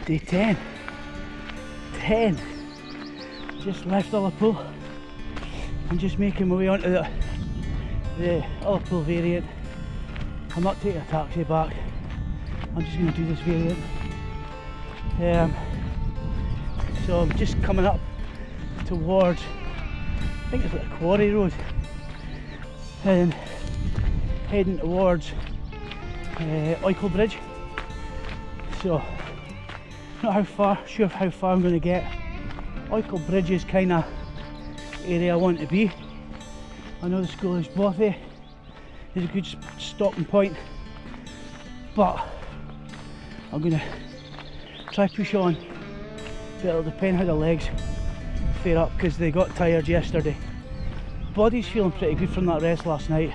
Day 10. 10. Just left Liverpool. I'm just making my way onto the Liverpool variant. I'm not taking a taxi back. I'm just going to do this variant. So I'm just coming up towards, I think it's like a quarry road, and heading towards Oikel Bridge. So not sure how far I'm going to get. Oikel Bridge is kind of area I want to be. I know the school is bothy, is a good stopping point, but I'm going to try push on, but it'll depend how the legs fare up because they got tired yesterday. Body's feeling pretty good from that rest last night.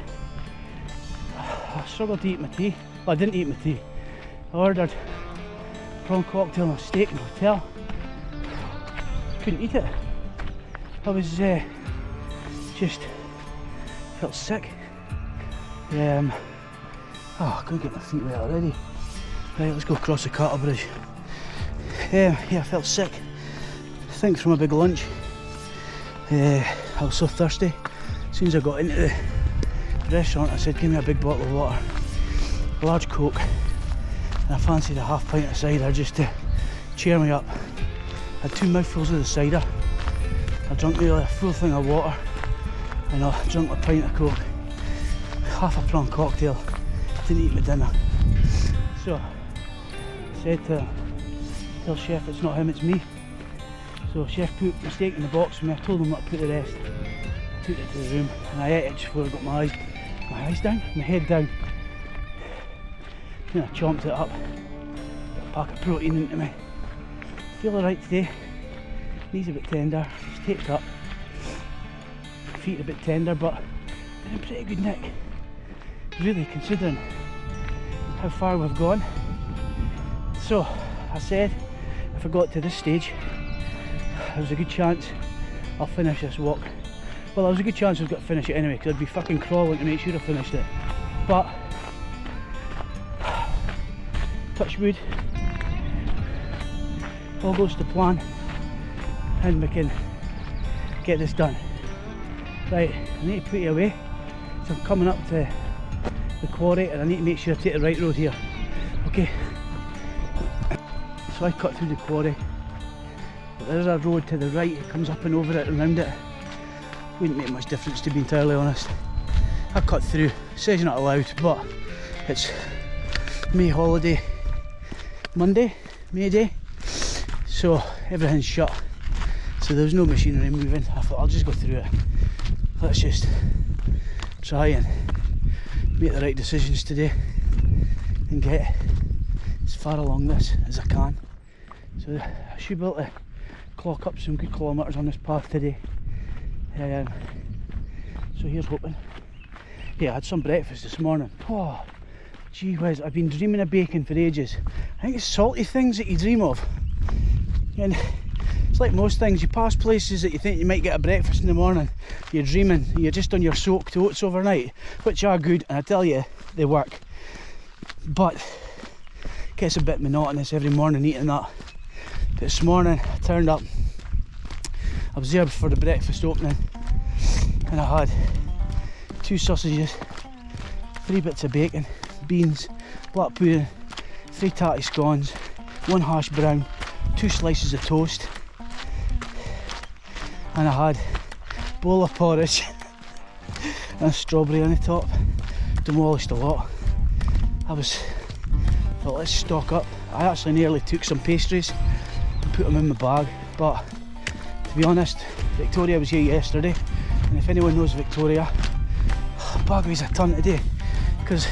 I struggled to eat my tea. Well, I didn't eat my tea. I ordered a prawn cocktail and a steak in the hotel. Couldn't eat it. I was just felt sick. Oh, I couldn't get my feet wet already. Right, let's go across the Cattle Bridge. Yeah, I felt sick. I think from a big lunch. I was so thirsty. As soon as I got into the restaurant, I said, give me a big bottle of water, a large Coke, and I fancied a half pint of cider just to cheer me up. I had 2 mouthfuls of the cider. I drank nearly a full thing of water, and I drank a pint of Coke, half a prawn cocktail. Didn't eat my dinner. So I said to tell chef it's not him, it's me. So chef put my steak in the box for me. I told him not to put the rest. I took it to the room and I ate it just before I got my eyes down, my head down. Then I chomped it up, got a pack of protein into me. Feel alright today. Knees a bit tender, it's taped up. Feet a bit tender, but they're in pretty good nick. Really, considering how far we've gone. So I said if I got to this stage, there's a good chance I'll finish this walk. Well, there was a good chance I was going to finish it anyway, because I'd be fucking crawling to make sure I finished it. But touch wood, all goes to plan, and we can get this done. Right, I need to put you away. So I'm coming up to the quarry, and I need to make sure I take the right road here. Okay. So I cut through the quarry. But there's a road to the right, it comes up and over it and round it. Wouldn't make much difference, to be entirely honest. I cut through. It says you're not allowed, but it's May holiday Monday, May Day, so everything's shut. So there's no machinery moving. I thought I'll just go through it. Let's just try and make the right decisions today and get as far along this as I can. So I should be able to clock up some good kilometres on this path today. So here's hoping. Yeah, I had some breakfast this morning. Oh, gee whiz, I've been dreaming of bacon for ages. I think it's salty things that you dream of. And it's like most things, you pass places that you think you might get a breakfast in the morning, you're dreaming, you're just on your soaked oats overnight, which are good, and I tell you, they work. But it gets a bit monotonous every morning eating that. But this morning, I turned up, I was there before the breakfast opening, and I had 2 sausages, 3 bits of bacon, beans, black pudding, 3 tatty scones, 1 hash brown, 2 slices of toast, and I had a bowl of porridge and a strawberry on the top. Demolished a lot. I thought, let's stock up. I actually nearly took some pastries and put them in my bag, but to be honest, Victoria was here yesterday, and if anyone knows Victoria, a bag weighs a ton today, because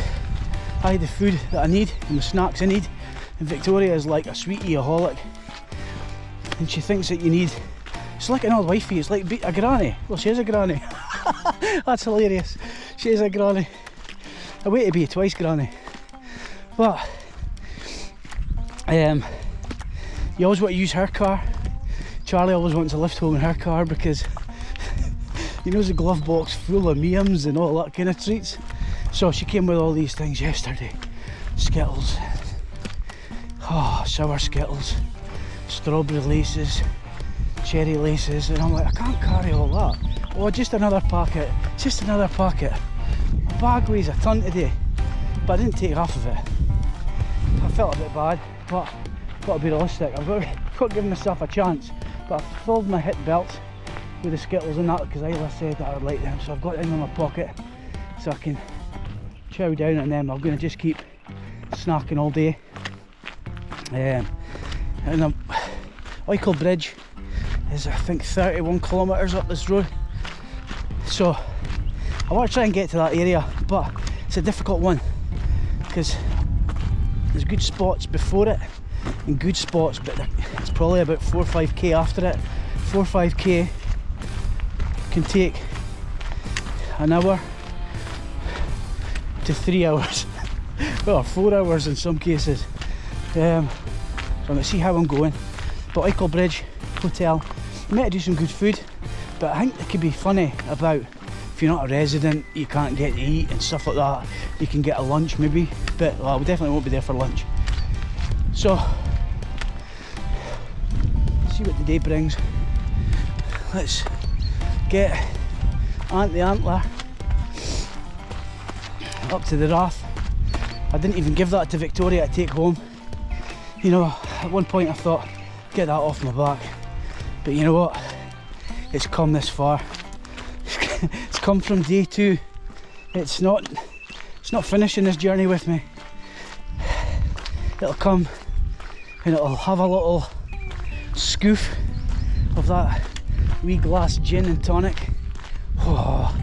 I had the food that I need and the snacks I need, and Victoria is like a sweetie-aholic, and she thinks that you need, it's like an old wifey, it's like a granny. Well, she is a granny. That's hilarious. She is a granny. I wait to be a twice granny. But you always want to use her car. Charlie always wants a lift home in her car because he knows the glove box full of memes and all that kind of treats. So she came with all these things yesterday. Skittles. Oh, sour Skittles. strawberry laces, cherry laces, and I'm like, I can't carry all that. Oh, just another packet, just another packet. My bag weighs a ton today, but I didn't take half of it. I felt a bit bad, but I've got to be realistic. I've got to give myself a chance. But I've filled my hip belts with the Skittles and that because Isla said that I'd like them, so I've got them in my pocket so I can chow down on them. I'm going to just keep snacking all day. And Oikel Bridge is, I think, 31 kilometres up this road, so I want to try and get to that area, but it's a difficult one because there's good spots before it and good spots, but it's probably about 4 or 5k after it. 4 or 5k can take an hour to 3 hours or 4 hours in some cases. So I'm going to see how I'm going. But Oikel Bridge Hotel, I might do some good food, but I think it could be funny about if you're not a resident, you can't get to eat and stuff like that. You can get a lunch maybe, but well, we definitely won't be there for lunch. So, see what the day brings. Let's get Aunt the Antler up to the Rath. I didn't even give that to Victoria to take home. You know, at one point I thought, get that off my back. But you know what? It's come this far. It's come from day 2. It's not finishing this journey with me. It'll come and it'll have a little scoof of that wee glass gin and tonic. Oh,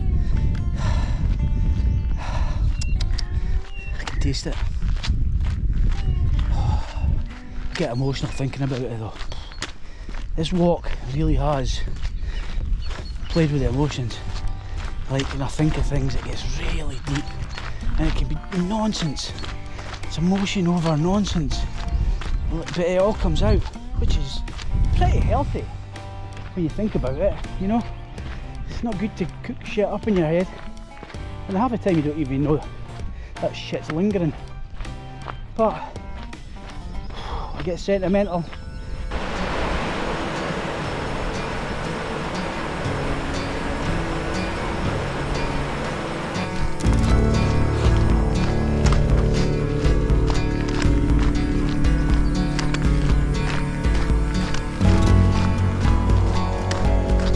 I can taste it. Oh, I get emotional thinking about it though. This walk really has played with the emotions. Like, when I think of things, it gets really deep and it can be nonsense. It's emotion over nonsense, but it all comes out, which is pretty healthy when you think about it, you know. It's not good to cook shit up in your head, and half the time you don't even know that shit's lingering. But I get sentimental.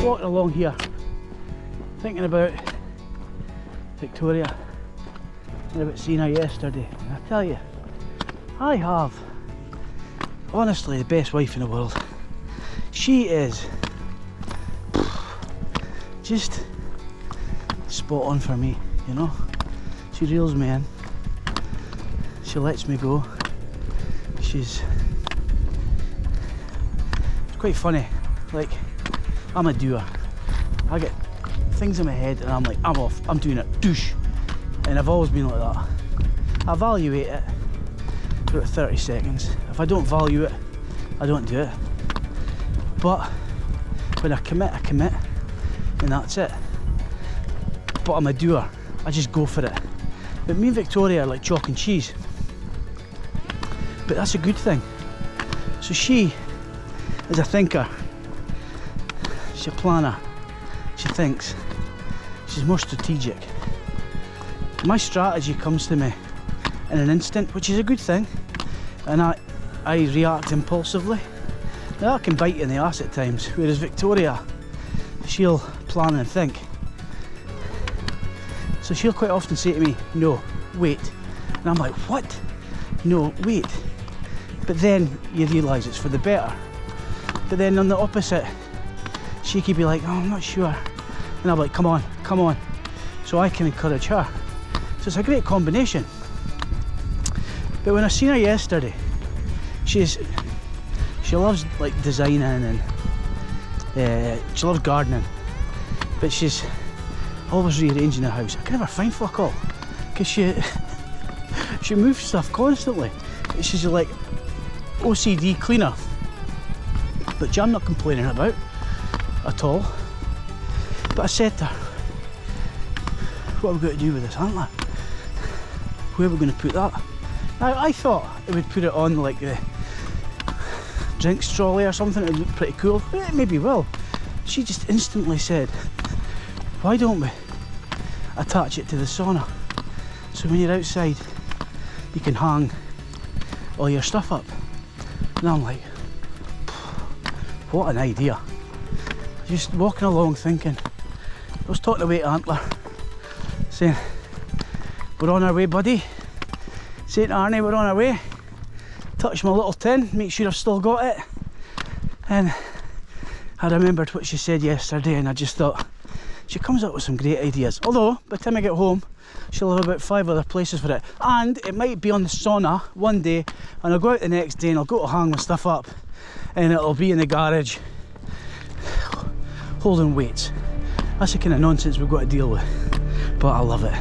Walking along here, thinking about Victoria and about seeing her yesterday. And I tell you, I have honestly the best wife in the world. She is just spot on for me, you know. She reels me in, she lets me go. It's quite funny, like, I'm a doer. I get things in my head and I'm like, I'm off, I'm doing it, douche. And I've always been like that. I evaluate it for about 30 seconds. If I don't value it, I don't do it. But when I commit, and that's it. But I'm a doer, I just go for it. But me and Victoria are like chalk and cheese. But that's a good thing. So she is a thinker. She's a planner, she thinks, she's more strategic. My strategy comes to me in an instant, which is a good thing, and I react impulsively. Now that can bite you in the arse at times, whereas Victoria, she'll plan and think. So she'll quite often say to me, no, wait. And I'm like, what? No, wait. But then you realise it's for the better. But then on the opposite, she could be like, oh, I'm not sure. And I'm like, come on, come on. So I can encourage her. So it's a great combination. But when I seen her yesterday, she loves like designing and she loves gardening. But she's always rearranging the house. I can never find fuck all. Because she moves stuff constantly. She's like OCD cleaner. Which I'm not complaining about at all. But I said to her, what are we going to do with this antler? Where are we going to put that? Now I thought it would put it on like the drinks trolley or something. It would look pretty cool. It maybe will. She just instantly said, why don't we attach it to the sauna, so when you're outside you can hang all your stuff up. And I'm like, what an idea. Just walking along thinking, I was talking away to Antler, saying, we're on our way, buddy. Saying to Arnie, we're on our way. Touch my little tin, make sure I've still got it. And I remembered what she said yesterday, and I just thought, she comes up with some great ideas. Although, by the time I get home, she'll have about 5 other places for it. And it might be on the sauna one day, and I'll go out the next day and I'll go to hang my stuff up, and it'll be in the garage holding weights. That's the kind of nonsense we've got to deal with. But I love it.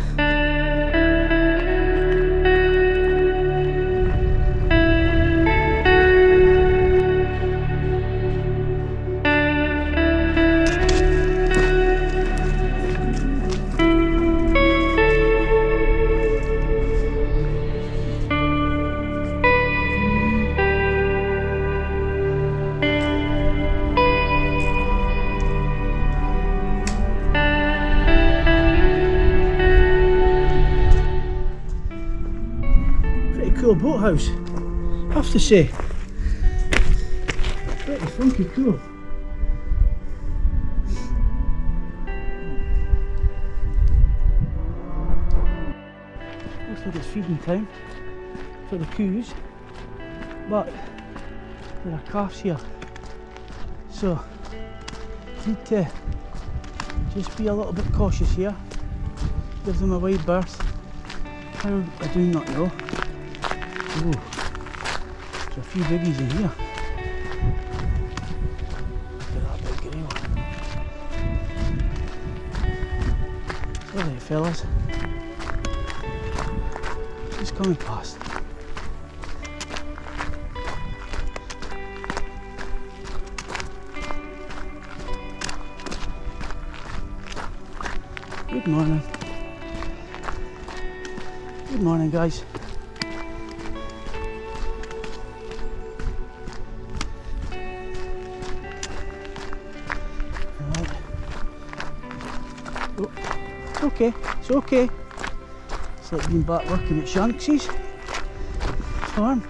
Cool boathouse, I have to say. Pretty funky cool. Looks like it's feeding time for the coos, but there are calves here, so need to just be a little bit cautious here. Give them a wide berth. How, I do not know. Ooh, there's a few biggies in here. Look at that big grey one. Alright fellas, he's coming past. Good morning. Good morning, guys. Okay, it's okay. It's like being back working at Shanks's farm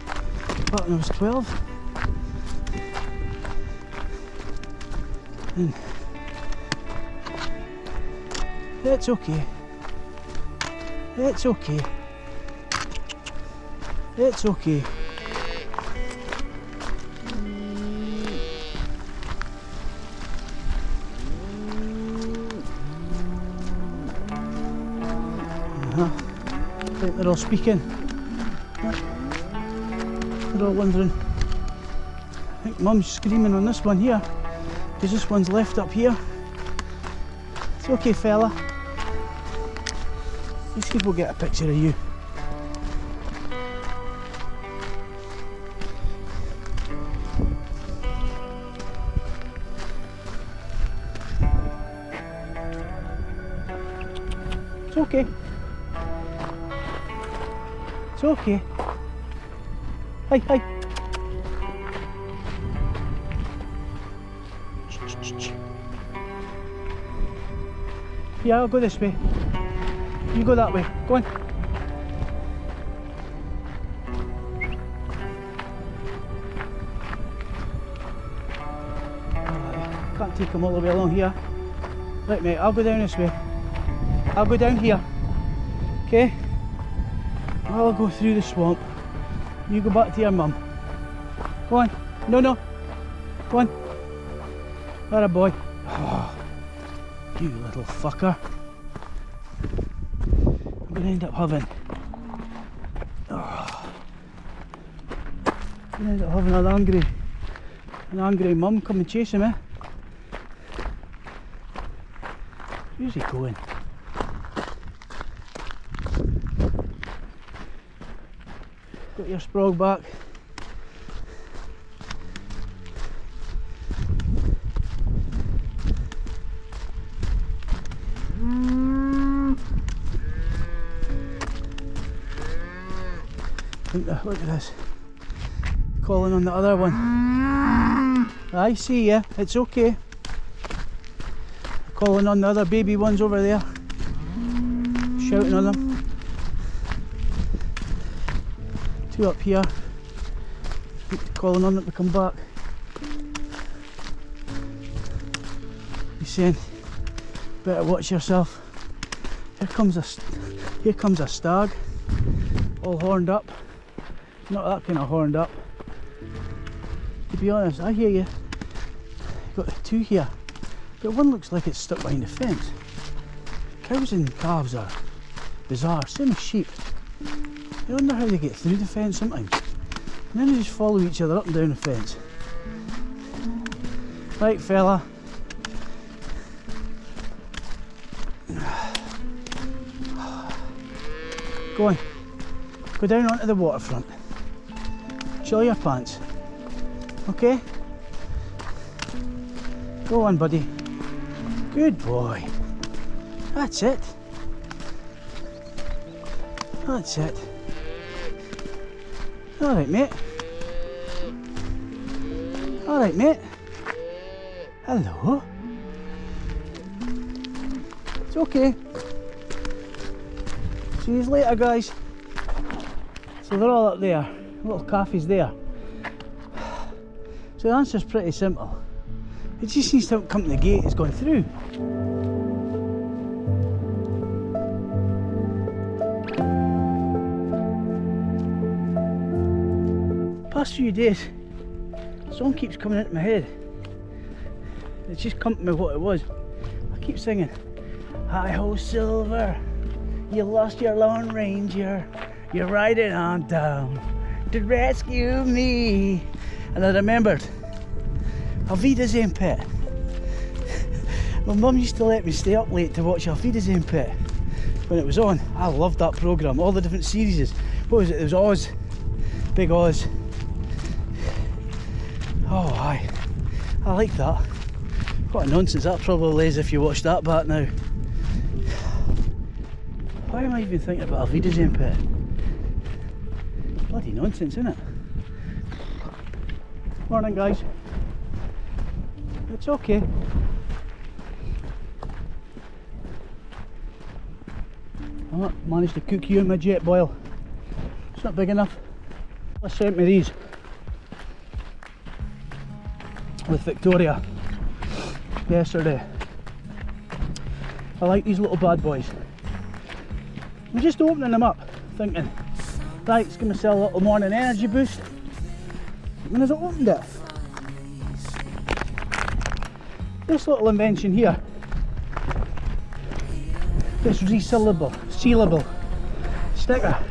back when I was 12. And it's okay. It's okay. It's okay. I think they're all speaking. They're all wondering. I think Mum's screaming on this one here, because this one's left up here. It's okay, fella. Let's see if we'll get a picture of you. It's okay. It's okay. Hi, hi. Yeah, I'll go this way. You go that way. Go on. Can't take them all the way along here. Right, mate, I'll go down this way. I'll go down here. Okay? I'll go through the swamp. You go back to your mum. Go on. No, no. Go on. There a boy. Oh, you little fucker. I'm going to end up having... Oh, I'm going to end up having an angry mum come and chasing me. Where's he going? Got your sprog back. Look at this. Calling on the other one. I see ya, it's okay. Calling on the other baby ones over there. Shouting on them. 2 up here. Calling on them to come back. He's saying, better watch yourself. Here comes a stag, all horned up. Not that kind of horned up. To be honest, I hear you. You've got 2 here, but one looks like it's stuck behind the fence. Cows and calves are bizarre, same as sheep. I wonder how they get through the fence sometimes. And then they just follow each other up and down the fence. Right, fella. Go on. Go down onto the waterfront. Chill your pants. Okay? Go on, buddy. Good boy. That's it. That's it. Alright, mate. Alright, mate. Hello. It's okay. See you later, guys. So they're all up there. The little caffe's there. So the answer's pretty simple. It just needs to come to the gate it's going through. Past few days, the song keeps coming into my head. It's just come to me what it was. I keep singing, hi ho silver, you lost your Lone Ranger, you're riding on down to rescue me. And I remembered Auf Wiedersehen Pet. My mum used to let me stay up late to watch Auf Wiedersehen Pet when it was on. I loved that programme, all the different series. What was it? There was Oz, Big Oz. Oh aye, I like that. What a nonsense that probably is if you watch that back now. Why am I even thinking about Auf Wiedersehen Pet? Bloody nonsense, isn't it? Morning, guys. It's okay. I managed to cook you in my jet boil. It's not big enough. I sent me these with Victoria yesterday. I like these little bad boys. I'm just opening them up, thinking, right, it's going to sell a little morning energy boost. And as I opened it, this little invention here, this sealable sticker,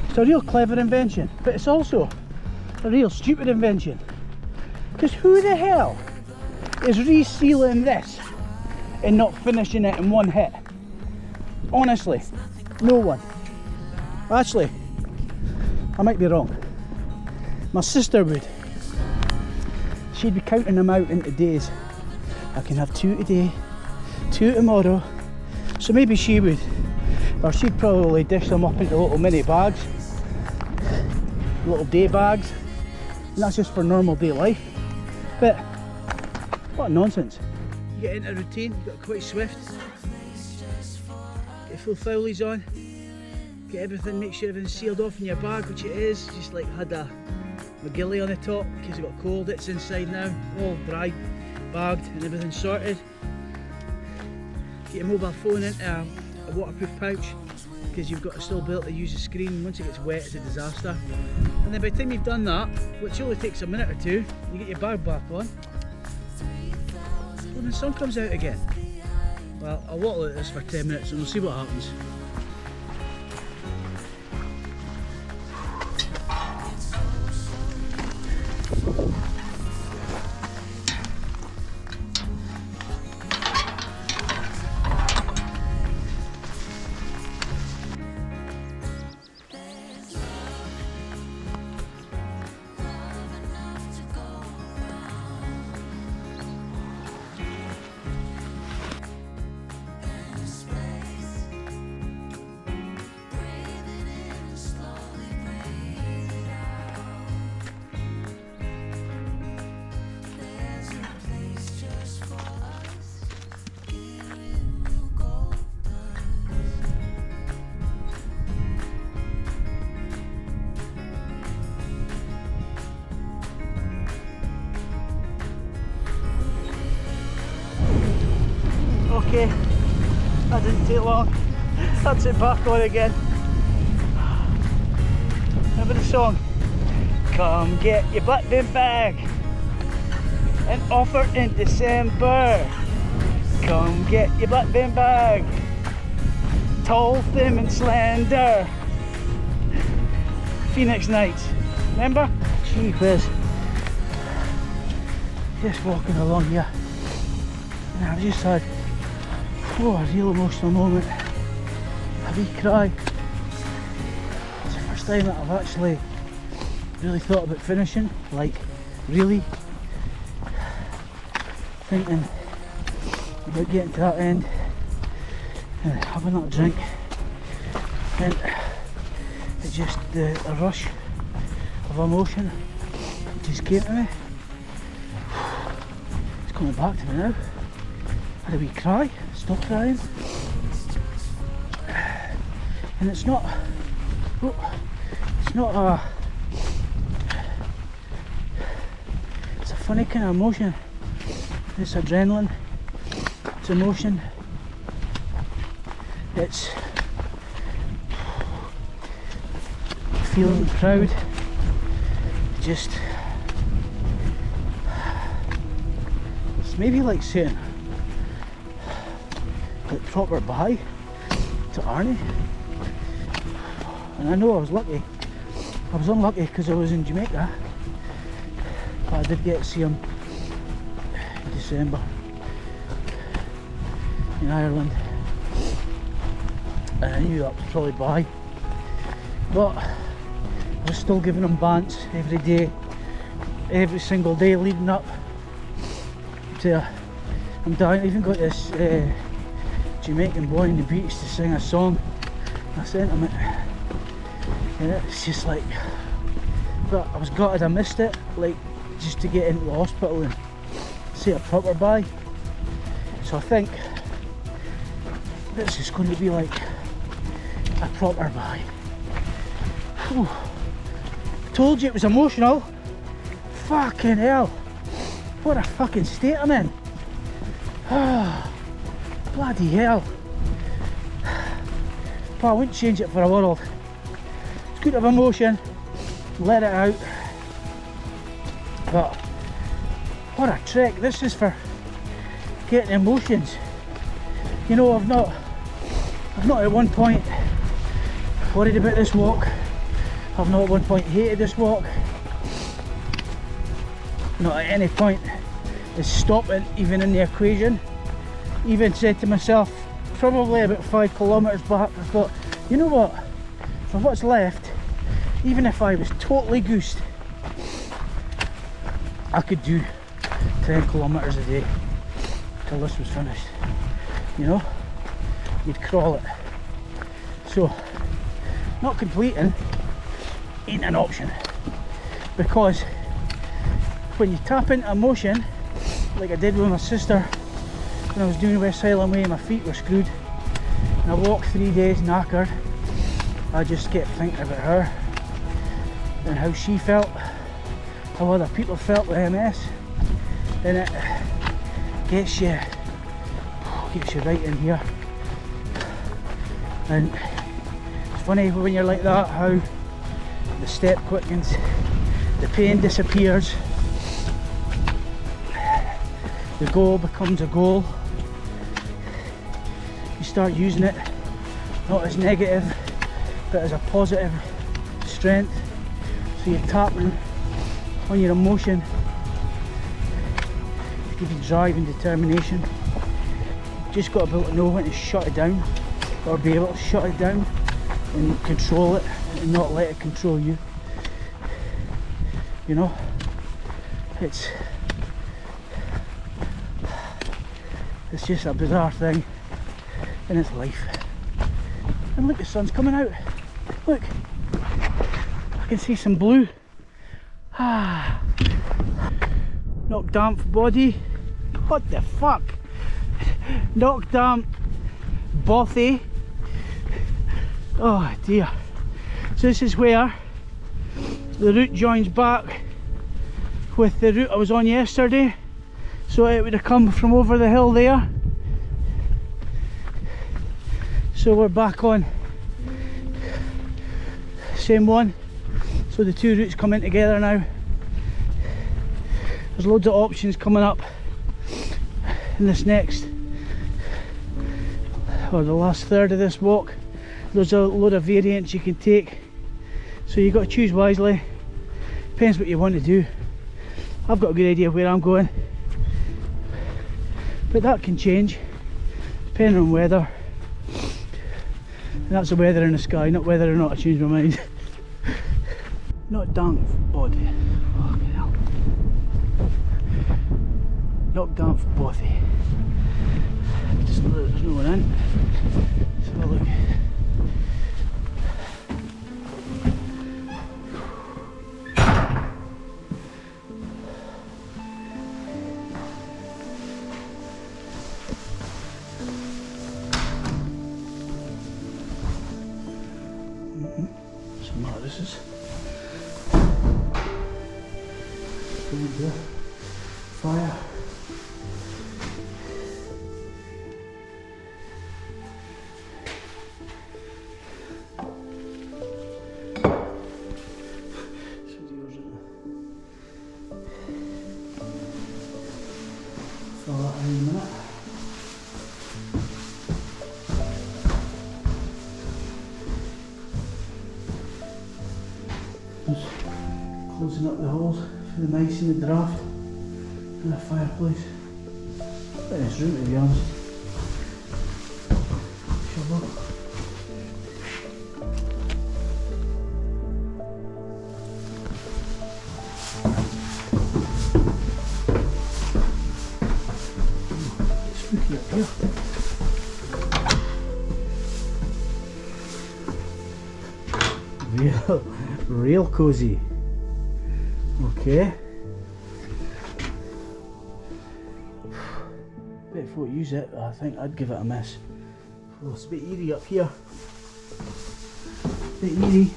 it's a real clever invention, but it's also a real stupid invention. Because who the hell is resealing this and not finishing it in one hit? Honestly, no one. Actually, I might be wrong. My sister would. She'd be counting them out into days. I can have 2 today, 2 tomorrow. So maybe she would. Or she'd probably dish them up into little mini bags, little day bags. And that's just for normal day life. But what nonsense. You get into a routine, you got quite swift. Get full foulies on. Get everything, make sure everything's sealed off in your bag, which it is. Just like had a McGilly on the top in case it got cold. It's inside now, all dry, bagged and everything sorted. Get your mobile phone into a waterproof pouch because you've got to still be able to use the screen. Once it gets wet it's a disaster. And then by the time you've done that, which only takes a minute or 2, you get your bag back on. When the sun comes out again. Well, I'll waddle at this for 10 minutes and we'll see what happens. Okay, that didn't take long. That's it, back on again. Remember the song? Come get your black bin bag, an offer in December. Come get your black bin bag, tall, thin and slender. Phoenix Nights, remember? Gee whiz. Just walking along here, and I've just had a real emotional moment. A wee cry. It's the first time that I've actually really thought about finishing, like really thinking about getting to that end and having that drink, and it just the rush of emotion just came to me. It's coming back to me now. Had a wee cry, stop crying, and it's not it's a funny kind of emotion. It's adrenaline, it's emotion, it's feeling proud, just, it's maybe like saying like proper bye to Arnie. And I know I was lucky. I was unlucky because I was in Jamaica, but I did get to see him in December in Ireland, and I knew that was probably bye, but I was still giving him bants every day, every single day leading up to I'm dying. I even got this Jamaican boy on the beach to sing a song. I sent him it, and it's just like, but I was gutted I missed it, like just to get into the hospital and say a proper bye. So I think this is going to be like a proper bye. Whew. I told you it was emotional. Fucking hell, what a fucking state I'm in. Bloody hell. But I wouldn't change it for a world. It's good to have emotion, let it out. But what a trek this is for getting emotions. You know, I've not at one point worried about this walk. I've not at one point hated this walk. Not at any point is stopping even in the equation. Even said to myself, probably about 5 kilometres back, I thought, you know what, for what's left, even if I was totally goosed, I could do 10 kilometres a day till this was finished. You know, you'd crawl it. So not completing ain't an option, because when you tap into emotion like I did with my sister when I was doing West Highland Way, my feet were screwed and I walked 3 days knackered. I just kept thinking about her and how she felt, how other people felt with MS, and it gets you right in here. And it's funny when you're like that, how the step quickens, the pain disappears, the goal becomes a goal. You start using it not as negative but as a positive strength. So you're tapping on your emotion to give you drive and determination. You've just got to be able to know when to shut it down, or be able to shut it down and control it and not let it control you. You know, it's just a bizarre thing in its life. And look, the sun's coming out. Look, I can see some blue. Knock damp body. What the fuck? Knock damp bothy. Oh dear. So this is where the route joins back with the route I was on yesterday. So it would have come from over the hill there So we're back on same one, so the two routes come in together now. There's loads of options coming up in this next, or the last third of this walk. There's a load of variants you can take, so you've got to choose wisely. Depends what you want to do. I've got a good idea where I'm going, but that can change depending on weather. And that's the weather in the sky, not whether or not I change my mind. Not damp body. Oh, okay, hell. Not damp body. Just there's no one in. Let's have a look. Some mattresses. Fire. Fill that in a minute. Just closing up the holes for the mice in the draft and a fireplace. Very nice room, to be honest. Shovel. It's spooky up here. Real cozy. Okay. Bet if we use it, I think I'd give it a miss. Oh, it's a bit eerie up here. A bit eerie.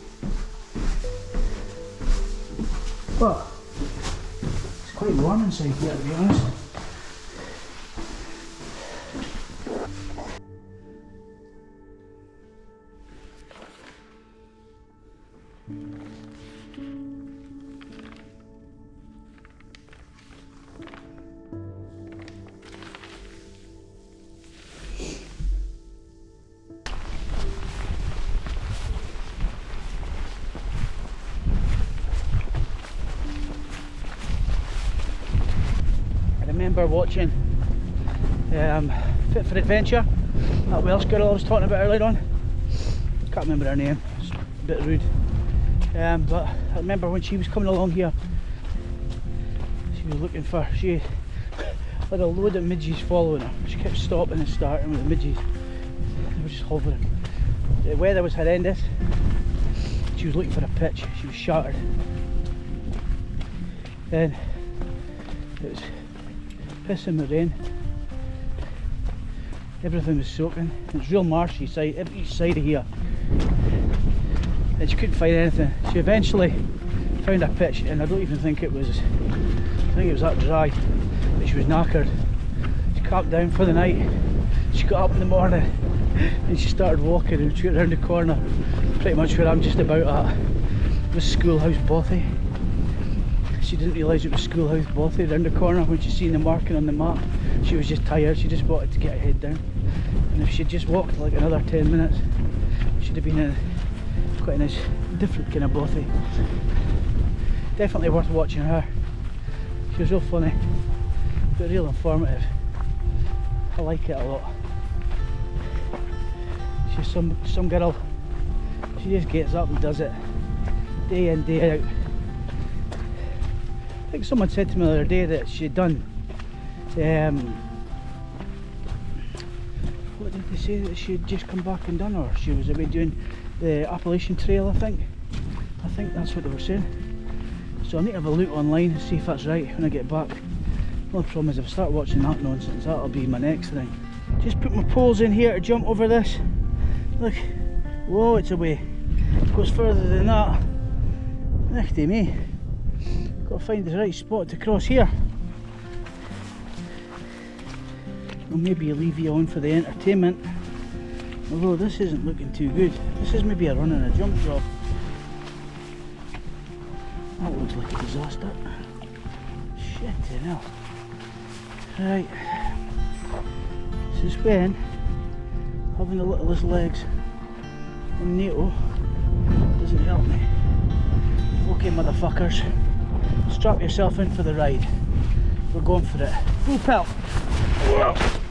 But it's quite warm inside here, to be honest. I remember watching Fit for Adventure, that Welsh girl I was talking about earlier on. Can't remember her name, it's a bit rude. But I remember when she was coming along here, she was looking for, she had a load of midges following her. She kept stopping and starting with the midges. They were just hovering. The weather was horrendous. She was looking for a pitch, she was shattered. Then it was pissing with rain. Everything was soaking. It's real marshy side, each side of here. And she couldn't find anything. She eventually found a pitch, and I don't even think it was, I think it was that dry, but she was knackered. She camped down for the night. She got up in the morning and she started walking, and she got around the corner, pretty much where I'm just about at. It was Schoolhouse Bothy. She didn't realise it was Schoolhouse Bothy around the corner when she seen the marking on the map. She was just tired, she just wanted to get her head down. And if she'd just walked like another 10 minutes, she'd have been in quite a nice, different kind of bothy. Definitely worth watching her. She was real funny, but real informative. I like it a lot. She's some girl, she just gets up and does it, day in, day out. I think someone said to me the other day that she'd done, what did they say that she'd just come back and done, or she was away doing the Appalachian Trail, I think that's what they were saying. So I need to have a look online and see if that's right when I get back. The only problem is if I start watching that nonsense, that'll be my next thing. Just put my poles in here to jump over this. Look, whoa, it's away. It goes further than that. Nichty me. Got to find the right spot to cross here. Or maybe leave you on for the entertainment. Although this isn't looking too good. This is maybe a run and a jump job. That looks like a disaster. Shit, hell. Right. This is when having the littlest legs on NATO doesn't help me. Okay, motherfuckers, strap yourself in for the ride. We're going for it. Full pelt.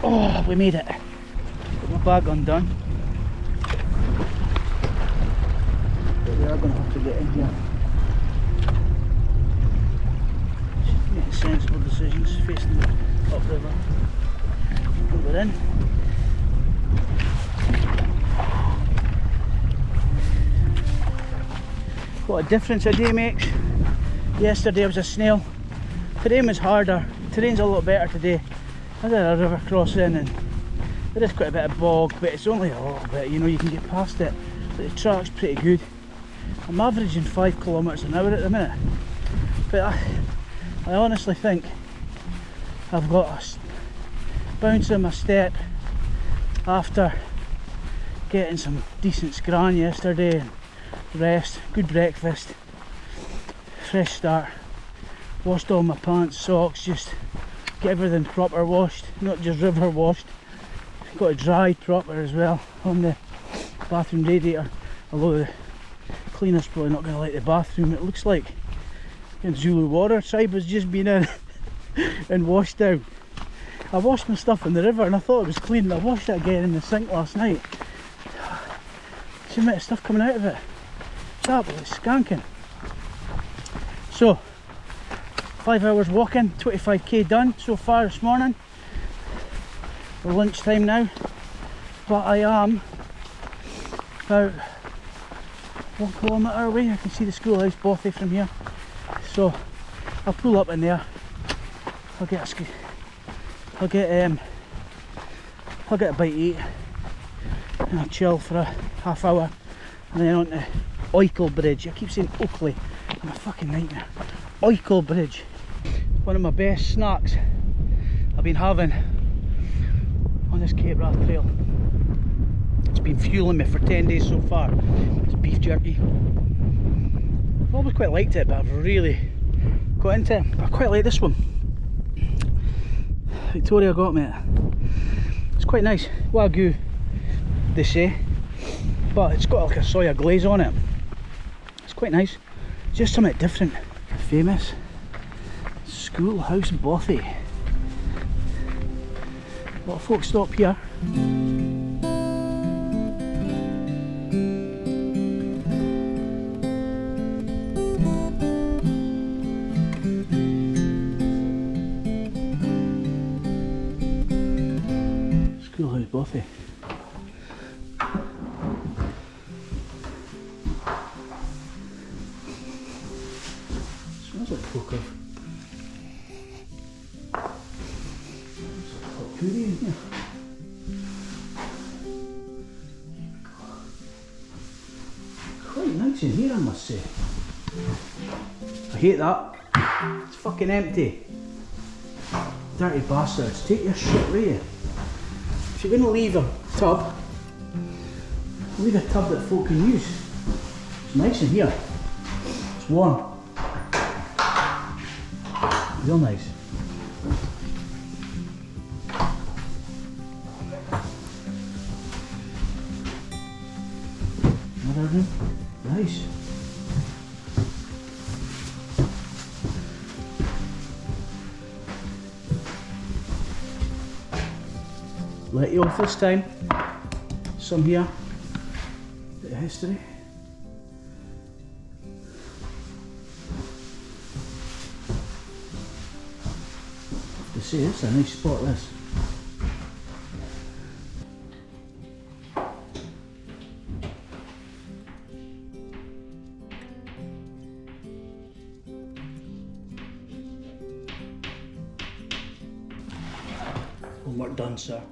Oh, we made it. Got my bag undone. But we are going to have to get in here. Making sensible decisions, facing the upriver. We're in. What a difference a day makes. Yesterday I was a snail. Terrain was harder. Terrain's a lot better today. I did a river crossing and there is quite a bit of bog, but it's only a little bit, you know, you can get past it. But the track's pretty good. I'm averaging 5 kilometres an hour at the minute. But I honestly think I've got a bounce in my step after getting some decent scran yesterday and rest, good breakfast, fresh start, washed all my pants, socks, just get everything proper washed, not just river washed. Got it dried proper as well on the bathroom radiator, although the cleaner's probably not going to like the bathroom. It looks like in Zulu water. Cyber's just been in and washed down. I washed my stuff in the river and I thought it was clean, and I washed it again in the sink last night. See the amount of stuff coming out of it. It's absolutely skanking. So, 5 hours walking, 25k done so far this morning. We're lunchtime now, but I am about 1 kilometre away. I can see the schoolhouse Bothy from here, so I'll pull up in there. I'll get a bite to eat and I'll chill for a half hour, and then on to Oikel Bridge. I keep saying Oakley, I'm a fucking nightmare. Oikel Bridge, one of my best snacks I've been having on this Cape Wrath trail. It's been fueling me for 10 days so far. It's beef jerky. I've always quite liked it, but I've really got into it. I quite like this one. Victoria got me it. It's quite nice. Wagyu, they say, but it's got like a soya glaze on it. It's quite nice. Just something different. Famous Schoolhouse Bothy. A lot of folks stop here. Schoolhouse Bothy. Smells like poker. Goodie in here. Quite nice in here, I must say. I hate that. It's fucking empty. Dirty bastards. Take your shit with you. If you're going to leave a tub, leave a tub that folk can use. It's nice in here. It's warm. Real nice. Another room. Nice. Let you off this time. Some here. Bit of history. I have to say, it's a nice spot, this. Homework done, sir.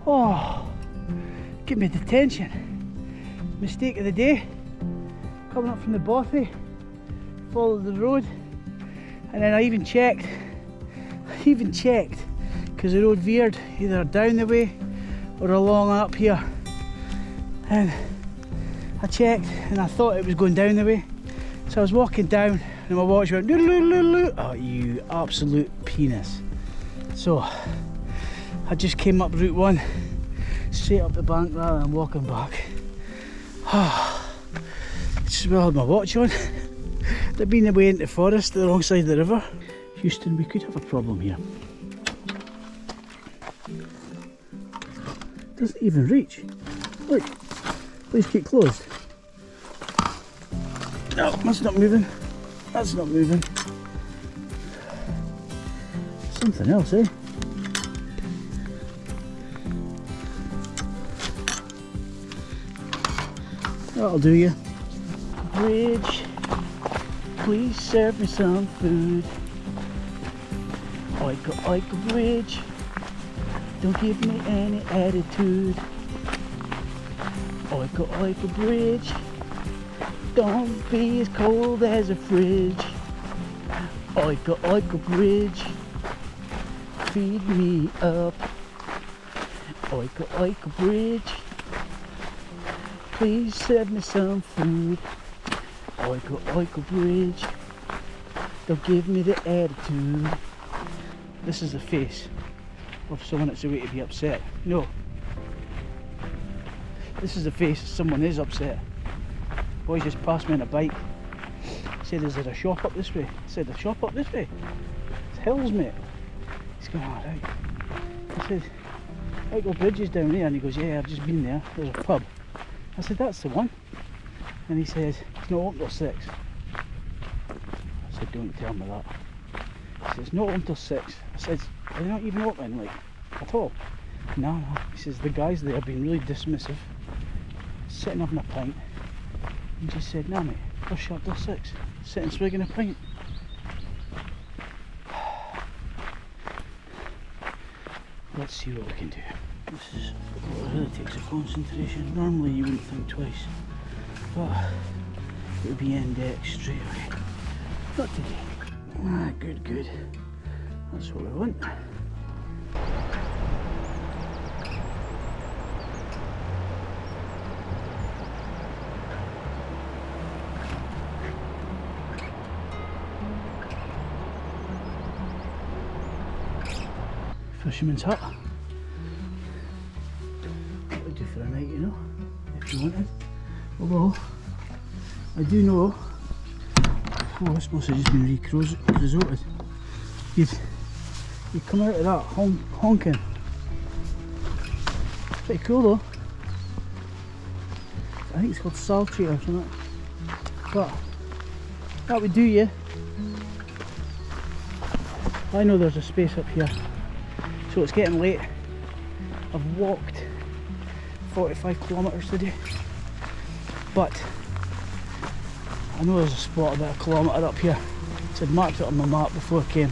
Oh, give me detention. Mistake of the day, coming up from the bothy, followed the road, and then I even checked, because the road veered either down the way or along up here, and I checked and I thought it was going down the way, so I was walking down and my watch went doo-doo-doo-doo. Oh, you absolute penis. So I just came up Route 1 straight up the bank rather than walking back. Just well had my watch on. They've been away into the forest, the wrong side of the river. Houston, we could have a problem here. Doesn't even reach. Look, please keep closed. No, that's not moving. That's not moving. Something else, eh? That'll do you. Bridge, please serve me some food. Oika oika bridge, don't give me any attitude. Oika oika bridge, don't be as cold as a fridge. Oika oika bridge, feed me up. Oika oika bridge, please serve me some food. Oika oika bridge, don't give me the attitude. This is the face of someone that's away to be upset. No. This is the face of someone is upset. Boys just passed me on a bike. Said, is there a shop up this way? I said, a shop up this way? It's hills, mate. He's going, all right. I said, Michael Bridge is down there, and he goes, yeah, I've just been there. There's a pub. I said, that's the one. And he says, it's not open till 6. I said, don't tell me that. He says, not open till 6. I said, are they not even open, like, at all? No, no. He says, the guys there have been really dismissive, sitting having a pint, and just said, no mate, we're shut till 6. Sitting swigging a pint. Let's see what we can do. This is what really takes a concentration. Normally you wouldn't think twice, but it would be index straight away. Not today. Ah, good, good. That's what we want. Fisherman's hut. What would do for a night, you know, if you wanted. Although, I do know, oh, this must have just been re-creosoted. You'd come out of that honking. Pretty cool though. I think it's called sultry or something. But that would do you. I know there's a space up here. So it's getting late. I've walked 45 kilometres today, but I know there's a spot about a kilometre up here. So I'd marked it on my map before I came.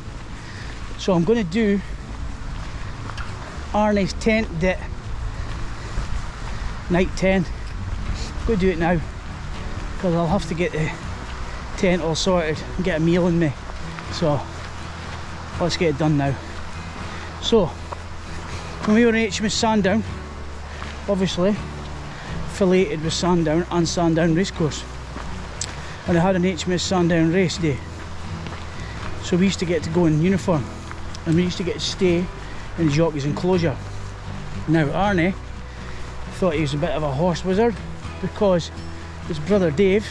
So I'm going to do Arnie's tent dit, night 10. I'm going to do it now because I'll have to get the tent all sorted and get a meal in me. So let's get it done now. So, when we were in HMS Sandown, obviously affiliated with Sandown and Sandown Racecourse, and I had an HMS Sandown race day, so we used to get to go in uniform and we used to get to stay in the jockey's enclosure. Now Arnie thought he was a bit of a horse wizard because his brother Dave,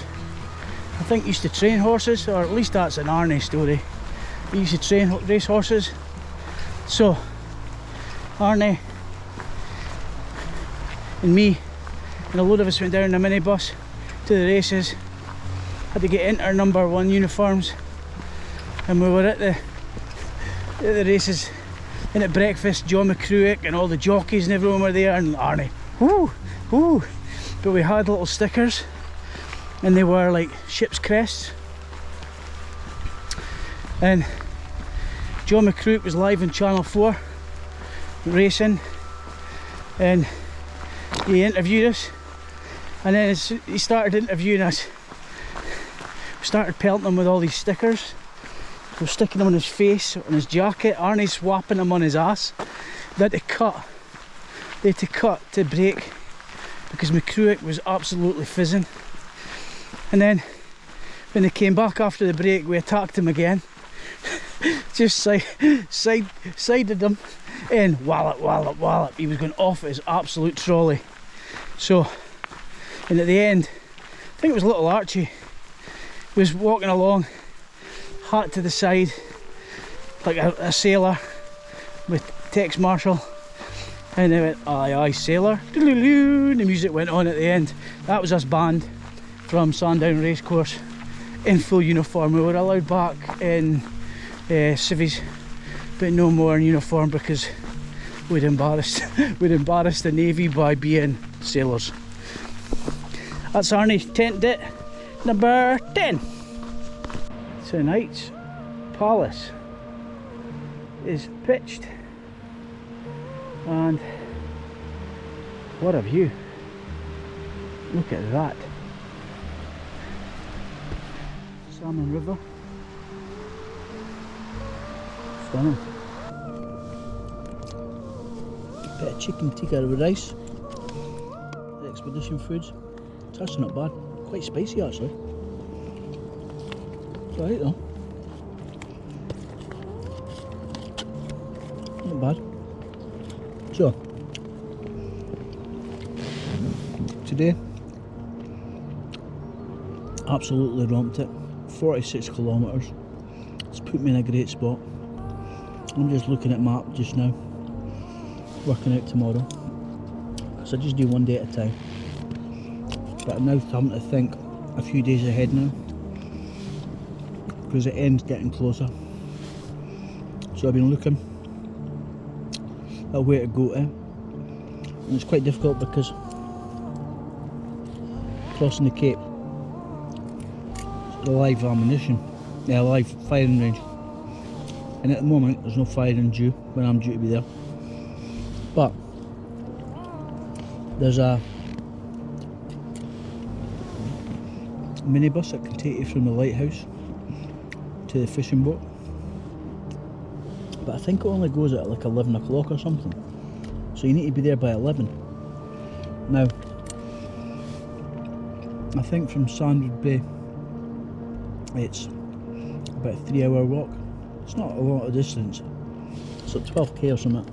I think, used to train horses, or at least that's an Arnie story. He used to train race horses. So Arnie and me and a load of us went down in a minibus to the races. Had to get into our number 1 uniforms, and we were at the races, and at breakfast John McCruick and all the jockeys and everyone were there, and Arnie, whoo, whoo. But we had little stickers and they were like ship's crests, and John McCruick was live on Channel 4 racing, and he interviewed us And then as he started interviewing us, we started pelting him with all these stickers. We were sticking them on his face, on his jacket. Arnie's swapping them on his ass. They had to cut. They had to cut to brake because my Cruick was absolutely fizzing. And then when they came back after the break, we attacked him again. Just sided him and wallop. He was going off at his absolute trolley. So, and at the end, I think it was little Archie, was walking along, hat to the side, like a sailor with Tex Marshall. And they went, aye aye sailor, and the music went on at the end. That was us banned from Sandown Racecourse in full uniform. We were allowed back in civvies, but no more in uniform because we'd embarrassed the Navy by being sailors. That's Arnie's tent dit number 10. Tonight's palace is pitched, and what a view. Look at that. Salmon River. Stunning. Bit of chicken tikka with rice. The expedition foods. It's actually not bad. Quite spicy actually. It's alright though. Not bad. So, today, absolutely romped it. 46 kilometres. It's put me in a great spot. I'm just looking at map just now, working out tomorrow. So I just do one day at a time. But I'm now starting to think a few days ahead now, because the end's getting closer. So I've been looking at where to go to, and it's quite difficult because crossing the Cape, the live ammunition, live firing range, and at the moment there's no firing due when I'm due to be there. But there's a minibus that can take you from the lighthouse to the fishing boat, but I think it only goes at like 11 o'clock or something, so you need to be there by 11. Now I think from Sandwood Bay it's about a 3-hour walk. It's not a lot of distance, it's like 12k or something,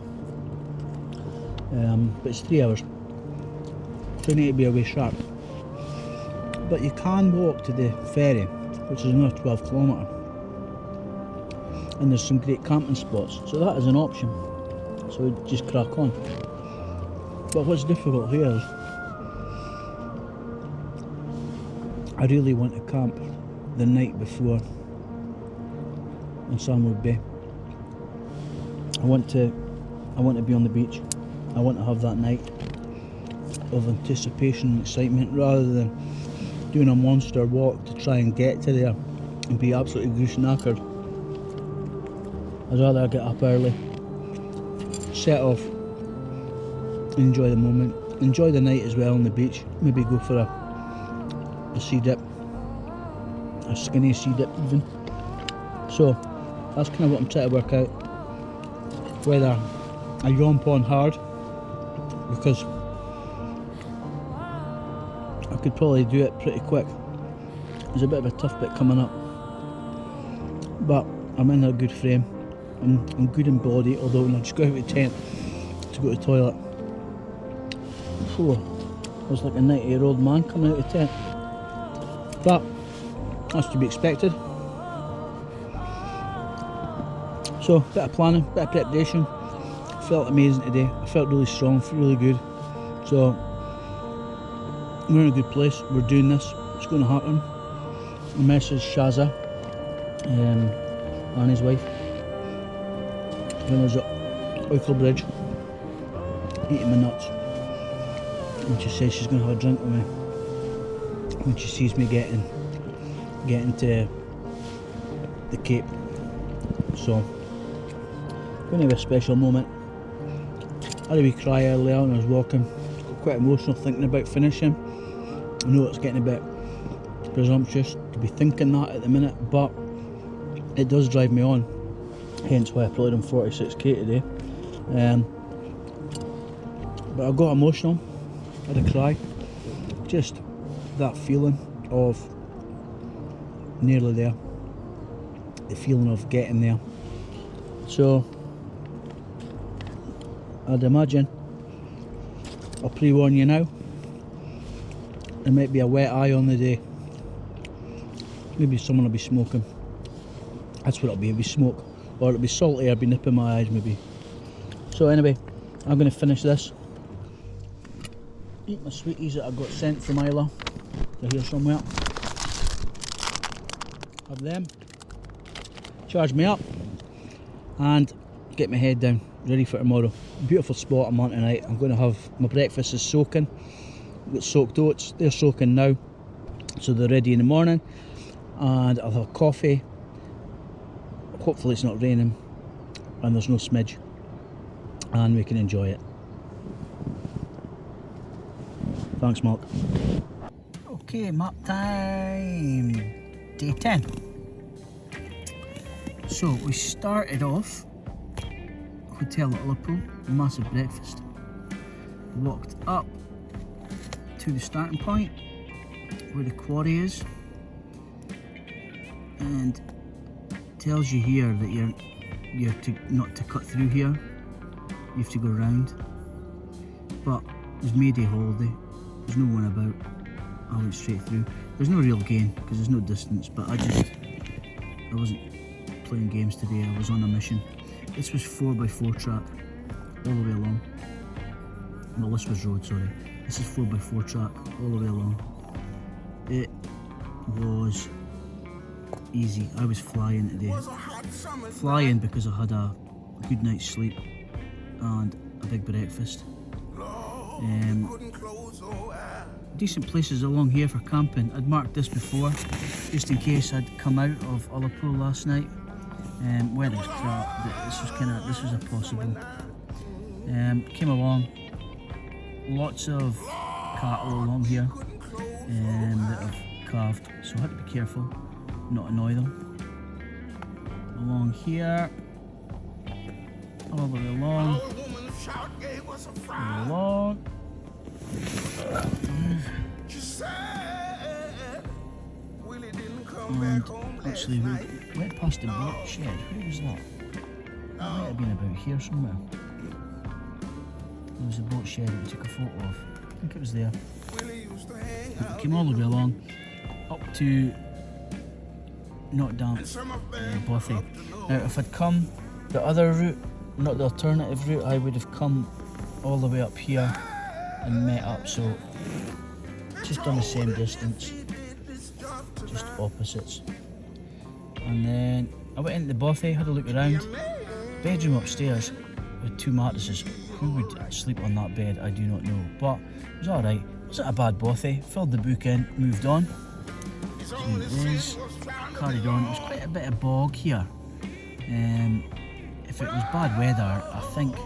but it's 3 hours, so you need to be away sharp. But you can walk to the ferry, which is another 12 kilometres, and there's some great camping spots, so that is an option, so we just crack on. But what's difficult here is I really want to camp the night before in Sandwood Bay. I want to be on the beach. I want to have that night of anticipation and excitement rather than doing a monster walk to try and get to there and be absolutely goose knackered. I'd rather get up early, set off, enjoy the moment, enjoy the night as well on the beach, maybe go for a sea dip, a skinny sea dip even. So that's kind of what I'm trying to work out, whether I yomp on hard, because I could probably do it pretty quick. There's a bit of a tough bit coming up, but I'm in a good frame. I'm good in body, although when I just got out of the tent to go to the toilet, I was like a 90-year-old man coming out of the tent. But that's to be expected. So, bit of planning, bit of preparation. Felt amazing today. I felt really strong, felt really good. So, we're in a good place. We're doing this. It's going to happen. I messaged Shaza, Annie's wife, when I was at Oikel Bridge, eating my nuts. And she says she's going to have a drink with me when she sees me getting to the Cape. So, going to have a special moment. I had a wee cry earlier when I was walking. Got quite emotional thinking about finishing. I know it's getting a bit presumptuous to be thinking that at the minute, but it does drive me on, hence why I probably done 46k today. But I got emotional, I had a cry, just that feeling of nearly there, the feeling of getting there. So I'd imagine, I'll pre-warn you now, there might be a wet eye on the day. Maybe someone will be smoking. That's what it'll be smoke. Or it'll be salt air, be nipping my eyes maybe. So anyway, I'm going to finish this. Eat my sweeties that I got sent from Isla. They're here somewhere. Have them. Charge me up. And get my head down. Ready for tomorrow. Beautiful spot I'm on tonight. I'm going to have, my breakfast is soaking. I've got soaked oats. They're soaking now. So they're ready in the morning. And I'll have coffee. Hopefully it's not raining and there's no smidge, and we can enjoy it. Thanks, Mark. Okay, map time. Day 10. So we started off Hotel at Liverpool, massive breakfast. Walked up to the starting point where the quarry is, and tells you here that you're not to cut through here, you have to go round. But there's May Day holiday, there's no one about, I went straight through. There's no real gain because there's no distance, but I wasn't playing games today, I was on a mission. This was 4x4 track all the way along. Well, this was road, sorry. This is 4x4 track all the way along. It was easy. I was flying today. Flying because I had a good night's sleep and a big breakfast. Decent places along here for camping. I'd marked this before, just in case I'd come out of Ullapool last night. Weather was crap, but this was a possible. Came along. Lots of cattle along here that have calved, so I had to be careful, not annoy them. Along here, all the way along, and actually we went past the boat shed. Where was that? That might have been about here somewhere. There was a boat shed that we took a photo of. I think it was there. We came all the way along up to not damp Bothy. Now if I'd come the other route, not the alternative route, I would have come all the way up here and met up, so just on the same distance, just opposites. And then I went into the Bothy, had a look around. Bedroom upstairs with 2 mattresses. Who would sleep on that bed? I do not know, but it was alright. It wasn't a bad Bothy. Filled the book in, moved on. Carried on. It was quite a bit of bog here. If it was bad weather, I think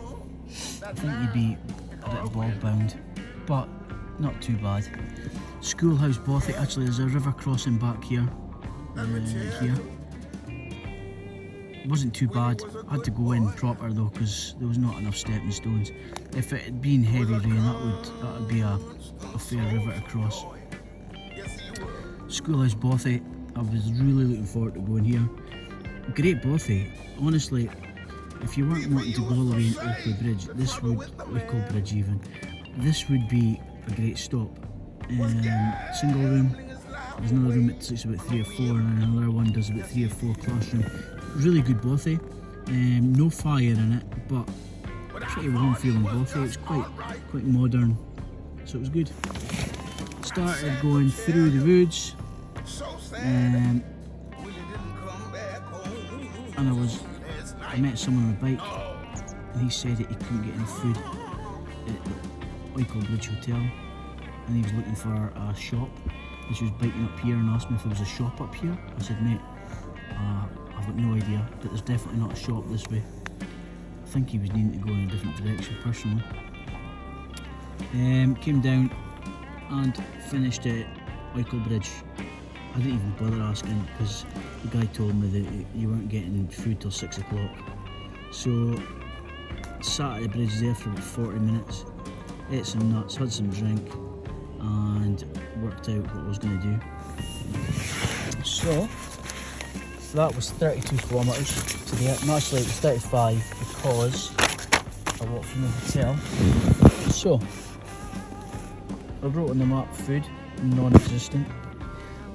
you'd be a bit bog bound, but not too bad. Schoolhouse Bothy. Actually, there's a river crossing back here. Here. It wasn't too bad. I had to go in proper though because there was not enough stepping stones. If it had been heavy rain, that would be a fair river to cross. Schoolhouse Bothy. I was really looking forward to going here. Great Bothy. Honestly, if you weren't wanting to go all the way in Oakley Bridge, this would, Wicklow Bridge even, this would be a great stop. Single room. There's another room that takes about 3 or 4, and another one does about 3 or 4 classroom. Really good Bothy. No fire in it, but pretty warm feeling Bothy. It's quite modern, so it was good. Started going through the woods, and I met someone on a bike, and he said that he couldn't get any food at the Wicklow Bridge Hotel, and he was looking for a shop. And she was biking up here and asked me if there was a shop up here. I said, mate, I've got no idea, but there's definitely not a shop this way. I think he was needing to go in a different direction personally. Came down, and finished at Michael Bridge. I didn't even bother asking because the guy told me that you weren't getting food till 6 o'clock. So sat at the bridge there for about 40 minutes, ate some nuts, had some drink, and worked out what I was going to do. So that was 32 kilometres to the no, actually it was 35 because I walked from the hotel. So I wrote on the map food, non-existent.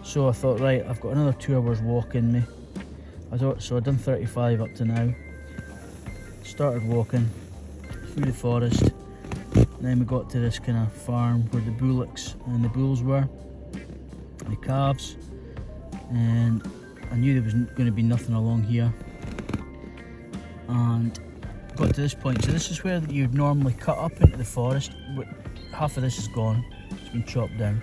So I thought, right, I've got another 2 hours walk in me. So I'd done 35 up to now. Started walking through the forest. And then we got to this kind of farm where the bullocks and the bulls were, the calves. And I knew there was going to be nothing along here. And got to this point. So this is where you'd normally cut up into the forest. But half of this is gone. It's been chopped down.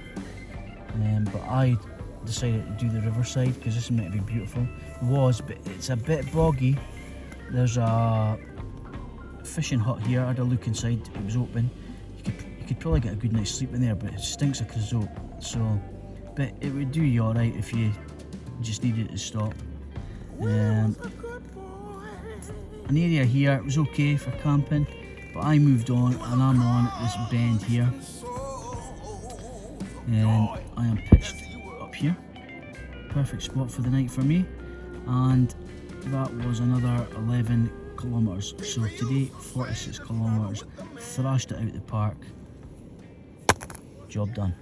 But I decided to do the riverside because this is meant to be beautiful. It was, but it's a bit boggy. There's a fishing hut here. I had a look inside, it was open. You could probably get a good night's sleep in there, but it stinks of kazoo. So, but it would do you alright if you just needed to stop. An area here, it was okay for camping, but I moved on and I'm on this bend here. And I am pitched up here. Perfect spot for the night for me. And that was another 11 kilometres. So today, 46 kilometres. Thrashed it out the park. Job done.